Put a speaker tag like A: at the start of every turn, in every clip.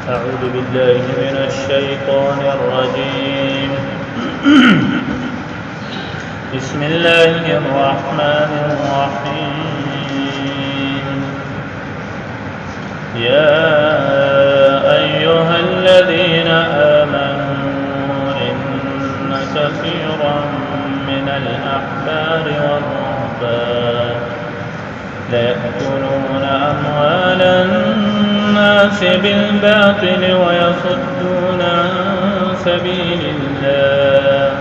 A: أعوذ بالله من الشيطان الرجيم بسم الله الرحمن الرحيم يا أيها الذين آمنوا إن كثيرا من الأحبار والرهبان ليأكلون أموال الناس بالباطل ويصدون عن سبيل الله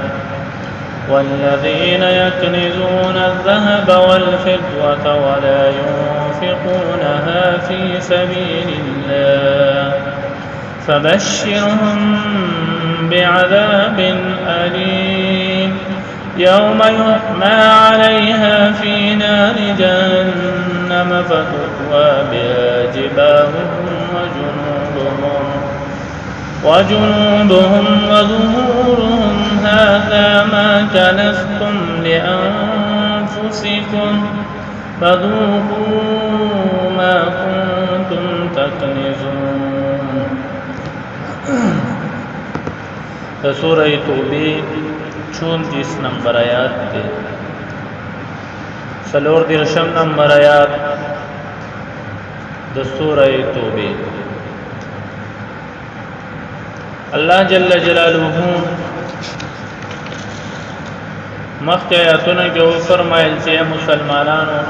A: والذين يكنزون الذهب والفضة ولا ينفقونها في سبيل الله فبشرهم بعذاب أليم يوم يحمى عليها في نار جهنم فتكوى بها جباههم وجنوبهم وظهورهم هذا ما كنزتم لأنفسكم فذوقوا ما كنتم تكنزون. سورة توبه 34 نمبر آیات تے سلور درشم نمبر آیات د سورہ توبه. اللہ جل جلالہ مخکې آیاتونه کې و فرمایل چې مسلمانانو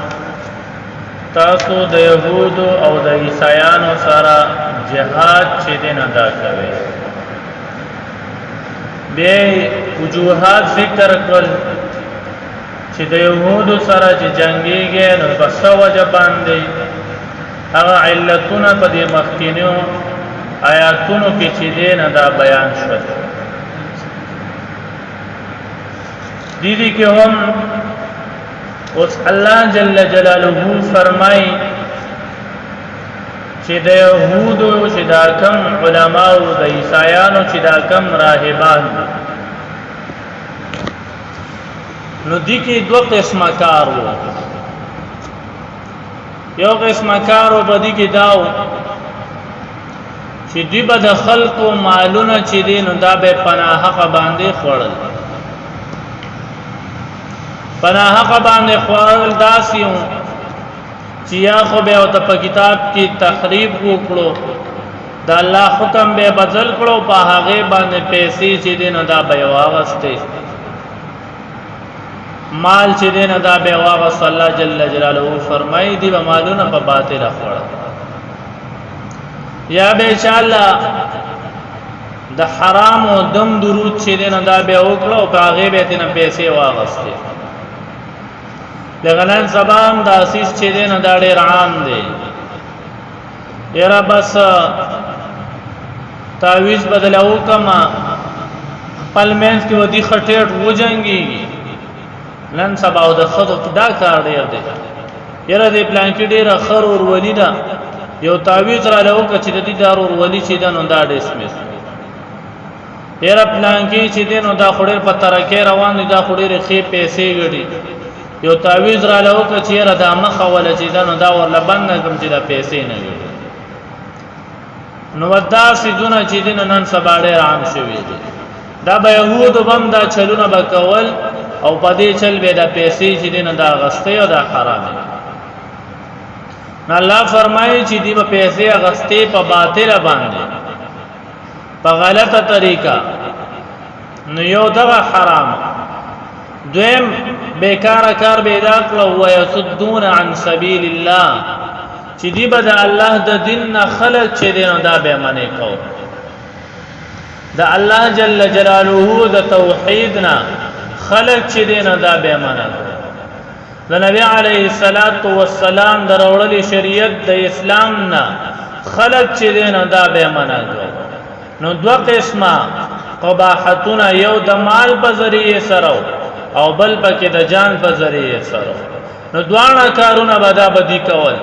A: تاسو د یهودو او د عیسایانو سره جهاد چې دین ادا کوئ. بیا وجوهات ذکر کړل چې د یهودو سره چې جنگيږي نو بس وجه باندې هغه علتونه په دې مخکینو آیاتونو کې چې دین ادا بیان شول. دیدی کې هم اوس الله جل جلاله فرمای چې د یهودو چې دا کم علما او د عیسایانو چې دا کم راهبان نو دي کې دوه قسمه کار وو. یو قسمه کار او بدی کې داو چې دوی به د خلقو مالونه چې دي نو دا به پناه حق باندې خوړل. پناه حق باندې خوړل داسیو چې یا خو به او په کتاب کې تخریب وکړو دا الله حکم به بدل کړو په هغه باندې پیسې چې دین دا به واغسته مال چې دین دا به واغس. الله جل جلاله فرمایي دی به مالونه په باطل خوړل یا به ان شاء الله د حرام او دم درود چې دین دا به وکړو په هغه به تنه پیسې واغسته. لغنان زبان دا اسیس چې دین دا ډېر عام دی. یرا بس تعویز بدلو کما خپل مینس کې ودی خټېټ وجنګي نن سبا او د خدو دا کار ډېر دی. یرا دې پلان کې ډېر خر اور ولیدا یو تعویز را لو ک چې دې دار اور ولی چې دنو دا ډیسمس. یرا پلان کې چې دینو دا خړې په ترکه روان دي دا خړې رخي پیسې غړي یو تعویز را لو ک چې را د مخه ولا چې دنو دا ورل بند کوم چې دا پیسې نه غړي. نو ودا سيزونه چې دین نن سبا ډېر عام شوی دي. دا به يهودو بم دا چلونه بکول او پدې چل به دا پیسې چې دین دا غسته او دا حرام دي. الله فرمایي چې دی په پیسې غسته په باطل باندې په غلطه طریقه نو یو دا حرام. دویم بیکار کار پیدا کړو او یصدون عن سبیل الله چې دی به د الله د دین نه خلق چې دین دا به منې کو د الله جل جلاله د توحید نه خلق چې دین دا به منې د نبی علیه الصلاۃ والسلام دروړلې شریعت د اسلام نه خلق چې دین دا به منې نو دوه قسمه قباحتونه یو د مال په ذریعه سره او بل پکې د جان په ذریعه سره نو دواړه کارونه بدا بدی کول.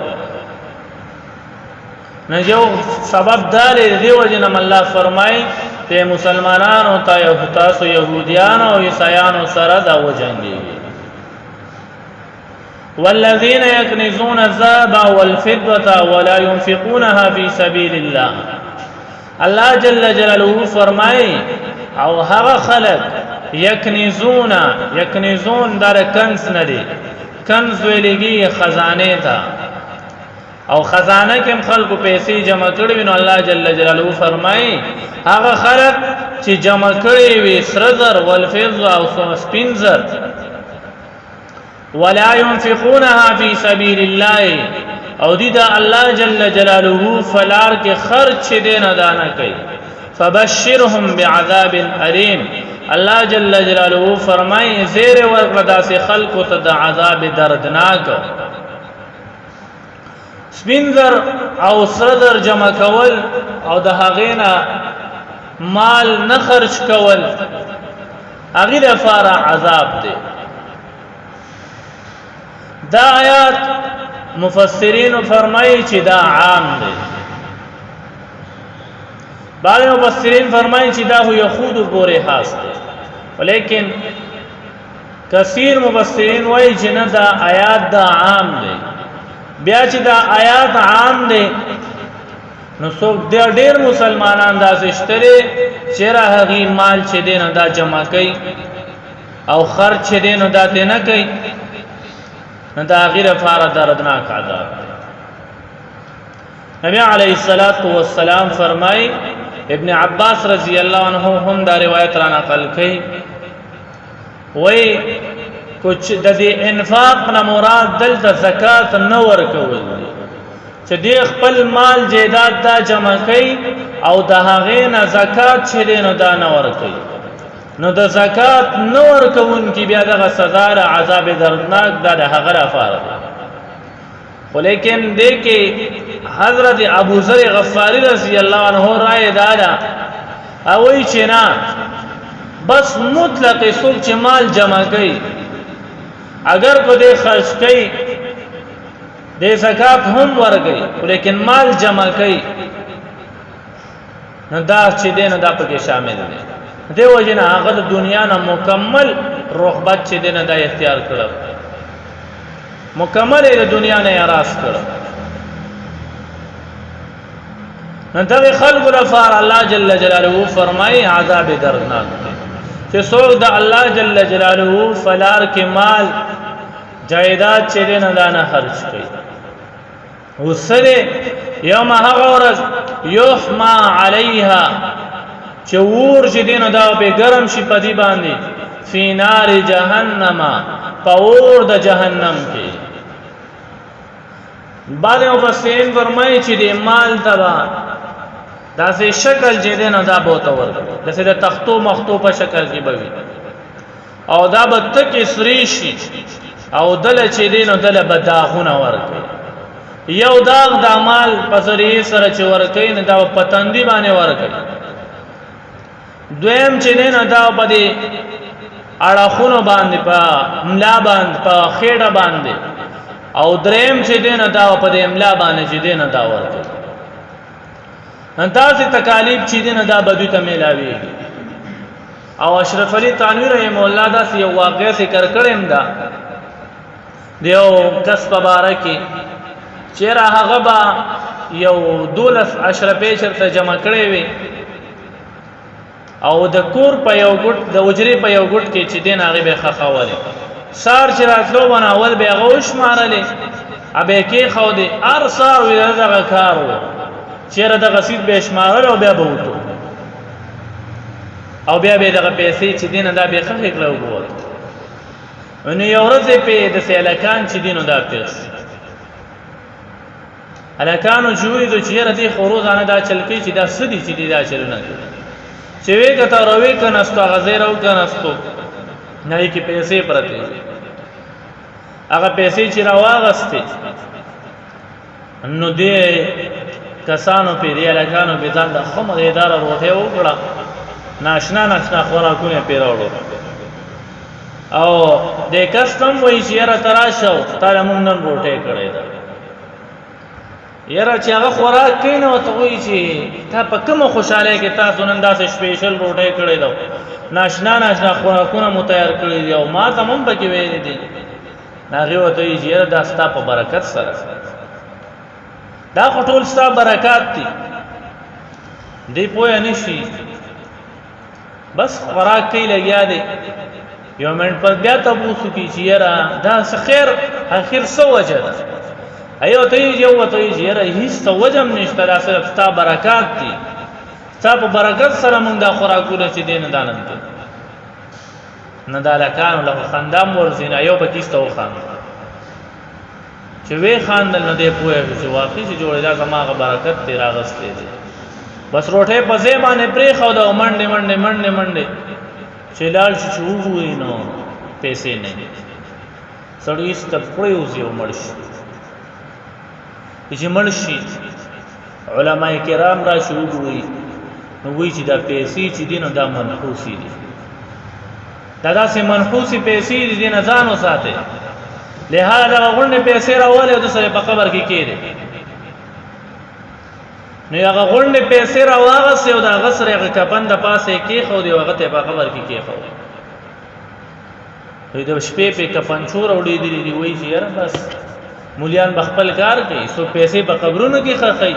A: نو یو سبب دار دی وجنم الله فرمای ته مسلمانانو ته یو تاسو يهوديان او عیسایانو سره دا وجنګي. والذین یکنزون الذهب والفضة ولا ينفقونها في سبيل الله الله جل جلاله فرمای او هغه خلق یکنیزون در کنز ندی، کنز ویلگی خزانه تا، او خزانه کې خلکو پیسې جمع کړي نو الله جل جلاله فرمای هغه خلق چې جمع کړي وي سره زر والفض او سپین زر ولا ينفقونها في سبيل الله او دي دا الله جل جلاله فلار کې خرچ دې نه دانا کوي فبشرهم بعذاب الیم الله جل جلاله فرمای زیر ورغدا سے خلق ته د عذاب دردناک سپینزر او سردر جمع کول او د هغینا مال نه خرج کول هغه لپاره عذاب دی. دا آیات مفسرین فرمایي چې دا عام دی، بعض مفسرین فرمایي چې دا یهود پورې خاص دی، ولیکن کثیر مفسرین وایي چې نه دا آیات دا عام دی. بیا چې دا آیات عام دی نو څوک ډېر مسلمانان داسې شته چې هغه مال چې دی نو دا جمع کوي او خرچ چې دی نو دا نه کوي نو دا غیر فار دردناک عذاب دی. نبی علیہ الصلوۃ والسلام فرمای ابن عباس رضی اللہ عنہ هم دا روایت را نقل کړي وای کچھ د دې انفاق نه مراد دلته زکات نه ورکول چې دې خپل مال جیدات دا جمع کوي او د هغې نه زکات چې دی نو دا نه ورکوي نو د زکات نه ورکوونکي بیا دغه سزا د عذاب دردناک دا د هغه لپاره دی. خو لیکن دې کې حضرت ابو ذر غفاری رضی الله عنه رائے دا ده او وایي چې نه بس مطلق څوک چې مال جمع کوي اگر کو دې خرج کوي دې زکات هم ورکوي لیکن مال جمع کوي نو دا چې دې نه دا پکې شامل دی. دیو جن هغه د دنیا نه مکمل رغبت چې دې نه دا اختیار کړو، مکمل د دنیا نه اراس کړو. نو دغه خلق لپاره الله جل جلاله فرمایي عذاب دردناک چې څوک د الله جل جلاله فلار کې مال جایداد چې نه دانه خرج کوي وسره یوم هغه ورځ یحما علیها چې ور چې دینه دا به ګرم شي پدی باندې فی نار جهنم پور د جهنم کې. بعد مفسرین فرمایي چې د مال تبا داسې شکل چې دینه دا بوته ورکړي داسې د تختو مختو په شکل کې بوي او دا به تک سری شي او دل چې دینه دل به داغونه ورکړي. یو داغ د مال په ذریعه سره چې ورکړي نه دا په تندي باندې ورکړي، دویم چې دینه دا په دې اړخونو باندې په ملا باندې په خېډه باندې او دریم چې دینه دا په دې ملا باندې چې دینه دا ورکړي. اندازې تکالیف چې دینه دا بدوی ته ملاوي. او اشرف علی تنویر رحم الله دا یو واقعه ذکر کړم دا دیو کس مبارکي چیرې هغه با یو 12 اشرفې چرته جمع کړې وي او د کور په یو ګټ د وجري په یو ګټ کې چې دین هغه به خخاوله سار چې راتلو باندې اول به غوش مارلې ابه کې خو دې ارسار وی دغه کار و چیرې د غسید به شمارل او بیا به وته او بیا به دغه پیسې چې دین دا به خخې کړو وګورئ نو یو ورځ په د سیلکان چې دینو دا پیس الکانو جوړې د چیرې دې خروزانه دا چلکی چې دا سدي چې دا چلونه چې وی کته روي کناستو غزیر او کناستو نه کې پیسې پرته هغه پیسې چې راواغستې نو دې کسانو په دې الکانو په ځان د خمر اداره وروته وکړه ناشنا خوراکونه پیراوړو او د کستم وای چې را تراشو تعالی مونږ نن روټه کړې ده یاره چې هغه خوراک کینو ته وای چې تا په کوم خوشاله کې تاسو نن داسې سپیشل روټه کړې ده ناشنا خوراکونه مو تیار کړی دي او ما ته مونږ پکې ویلې دي هغه وته چې یاره دا ستا په برکت سره دا ټول ستا برکات دي دی پوه نشي بس خوراک کوي لګیا دی یو منټ پر بیا تاسو کی چیرې دا خیر اخر سو وجه ده ایو ته یو ته چیرې هیڅ وجه نشته دا صرف ستا برکات دي ستا په برکت سره موږ دا خوراکونه چې دین دانن نه دالکان له خندام ورزین ایو په کیسته وخان چې وی خاندل نه دی پوهه چې واقعي چې جوړه دا زماغه برکت دی راغستې دي بس روټه په ځای باندې پرې خو دا منډه چې لال چې وګوري نو پیسې نه سړی ستپړې اوسې ومړشي چې مړشي علماء کرام را شروع وي نو وی چې دا پیسې چې دینه دا منحوسي دي دا سه منحوسي پیسې دي نه ځان وساته لہذا غونډه پیسې راولې د سره په قبر کې کېده نو هغه غونډه پیسې راواغسه او دا غسر هغه کفن د پاسه کې خو دی هغه ته په قبر کې خو دوی د شپې په کفن چور وړي دي وایي چې یاره بس مولیان بخپل کار کوي سو پیسې په قبرونو کې خخې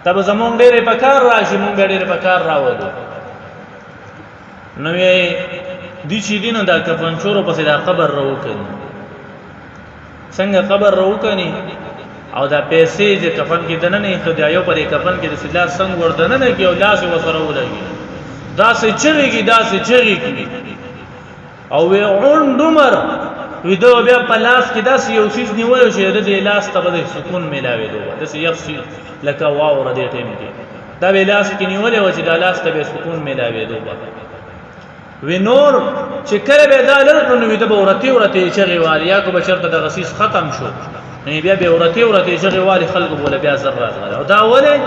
A: تب زمونږ ډېرې په کار راشي مونږ ډېرې په کار راوړو نو یې دي چې دینه دا کفن چور په دا قبر راوکړي څنګه قبر راوکړي او دا پیسې چې کفن کې دنه نه خدایو پرې کفن کې د سلا څنګه وردنه نه کې او لاس وسره ولګي دا څه چریږي او وی اون عمر وی دو بیا په لاس کې داس یو شیز نیول شي د لاس ته به سکون ملاوي دوه داس یفسي لکه واو ردی ټیم کې دا به لاس کې نیول او چې د لاس ته به سکون ملاوي دوه وی نور چې کله به دا لرته نو د ورته چغي والیا کو بشرته د غسیس ختم شو نه بیا به ورته چغي والی خلق بوله بیا ذره او دا وله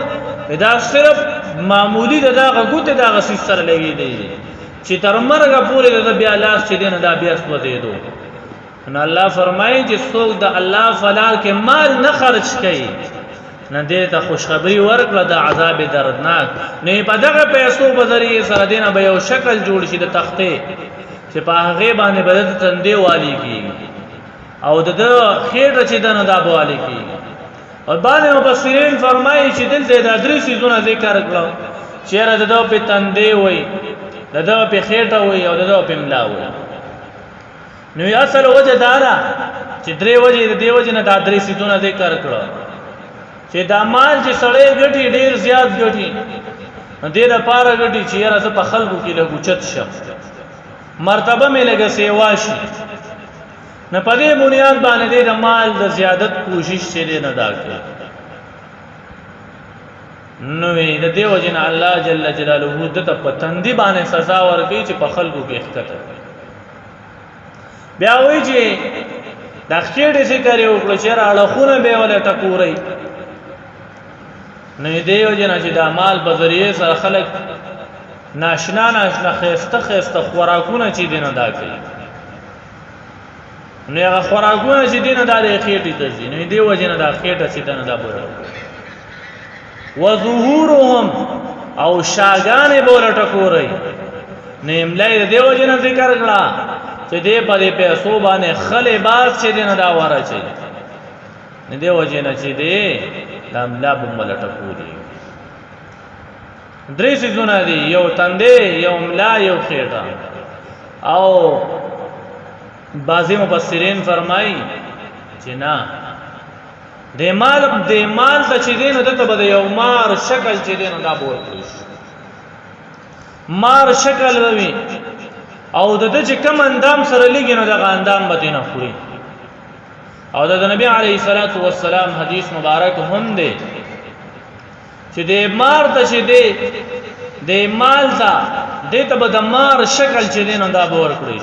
A: دا صرف معمولی دا غوته دا غسیس سره لګي دی چې تر مرګه پورې د بیا لاس چې دین دا بیا سوځي دو نو الله فرمایي چې څوک د الله فلال کې مال نه خرج کړي نه دې ته خوشخبری ورکړه د عذاب دردناک نه په دغه پیسو په ذریعه سره دینه به یو شکل جوړ شي د تختې چې په هغه باندې بدل تندې والی کی او د خېټه چې دنه دا بوالی کی او باندې مفسرین فرمایي چې دلته د درې سيزونه ذکر کړو چیرې د په تندې وای دغه په خېټه وای او دغه په ملا وای نو اصل وجه دا ده چې درې وجه د دیو جن د درې سيزونه ذکر کړو چې دا مال چې سړی ګټي ډیر زیات ګټي دې د پاره ګټي چې یاره په خلکو کې له اوچت شه مرتبه مې لګه سیوا شي نه پدې بنیاد باندې د مال د زیادت کوشش چره نه دا کوي نو د دیو جن الله جل جلاله د په تندې باندې سزا ورکړي چې په خلکو کې اخته بیا وایي چې د خېډې ذکر یو کړ چې راړه خونه به ولا ټکوري نو دیو جن چې د مال په ذریعه سره خلک ناشنا خسته خوراکونه چې دینه دا کوي نو هغه خوراکونه چې دینه دا خېټې ته ځي نو دیو جن دا خېټه چې دینه دا بوره وظهورهم او شاګانې بوله ټکوري نیملای دیو جن ذکر کړه چې دې په دې پیسو باندې خلې باز چې دینه دا واره چي نه دیو جن چې دې لاملا بمل ټکوري درې سيزونه دي یو تندې یو ملا یو خېټه او بعضی مفسرین فرمایي چې نه د مال ته چې دینه دته به یو مار شکل چې دینه دا بول کړی مار شکل وي او د چې کم اندام سره لګي نو د اندام به دینه خوري او د نبی علیه الصلاۃ والسلام حدیث مبارک هم دی چې د مار ته چې دی د مال ته دته به د مار شکل چې دینه دا بول کړی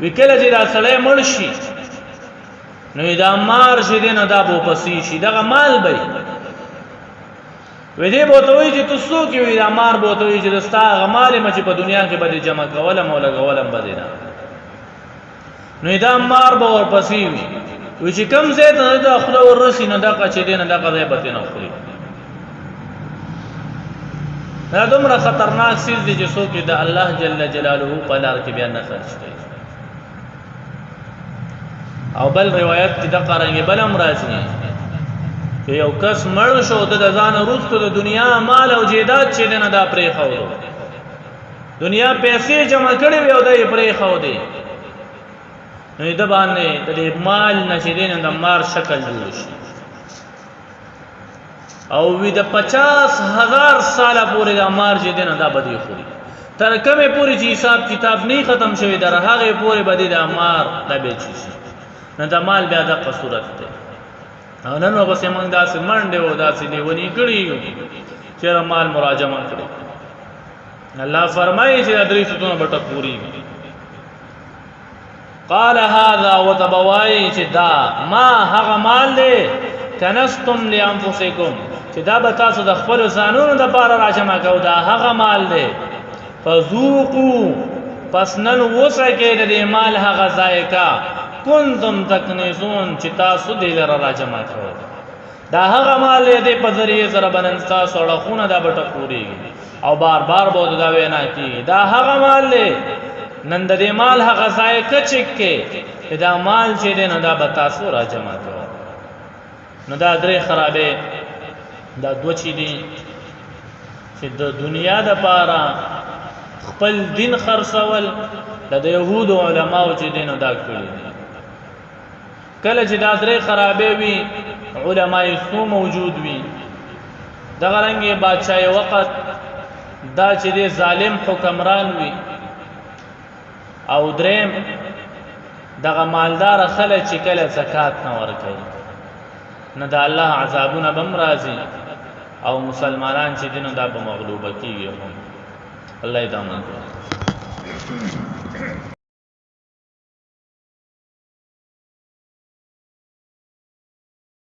A: وکله چې دا سړی مړ شي نو دا مار چې دینه دا بو پسې شي دغه مال به وې دې بوتوي چې تاسو کې وې دا مار بوتوي چې دستا غمال مچ په دنیا کې به جمع کوله مولا غولم بدینا نو دا مار به ور پسې وي چې کم زه ته د خپل ورسې نه دا چې دینه دا قضې به نه خوري دا دومره خطرناک سیز دي چې څوک د الله جل جلاله په لار کې بیان نه خرج کوي او بل روایت کې د قرانګي بل امراض نه چې یو کس مړ شو د ځان وروسته د دنیا مال او جیدات چې دنه دا پرې خو دنیا پیسې جمع کړي وي او دای پرې خو دی نو د باندې د مال نشیدین د مار شکل جوړ شي او وی د 50,000 سال پورې د مار چې دنه دا بدی خوري تر کومه پوری چې حساب کتاب نه ختم شوی در هغه پوری بدی د مار د بیچي نه د مال بیا د قصورت ده او نن وبس موږ داسې منډه و داسې دی ونی کړی چې مال مراجمه کړی الله فرمایي چې درې ستونه بټه پوری قال هذا وتبوای چې دا ما هغه مال دی کنستم لانفسکم چې دا به تاسو د خپل ځانونو د پاره راجمه کو دا هغه مال دی فذوقوا پس نن وسکه د مال هغه ذایقه کنتم تکنزون چې تاسو دې لره راجمه کړو دا هغه مال دې په ذریعہ سره بننستا سره خونه دا بټه پوری او بار بار بود دا وینا کی دا هغه مال نن دې مال هغه ذایقه چکه دا مال چې دې نه دا به تاسو راجمه کړو نو دا درې خرابې دا دوه چي دي چې د دنیا د پاره خپل دین خرڅول د يهودو علماو چې دین ادا کړی کله چې دا درې خرابې وي علماي سو موجود وي دغه رنګه بادشاہ وخت دا چې د ظالم حکمران وي او دریم دغه مالدار خلک چې کله زکات نه ورکوي نه د الله عذابونه بم راځي او مسلمانان چې دین دا به مغلوبه کیږي الله دې امن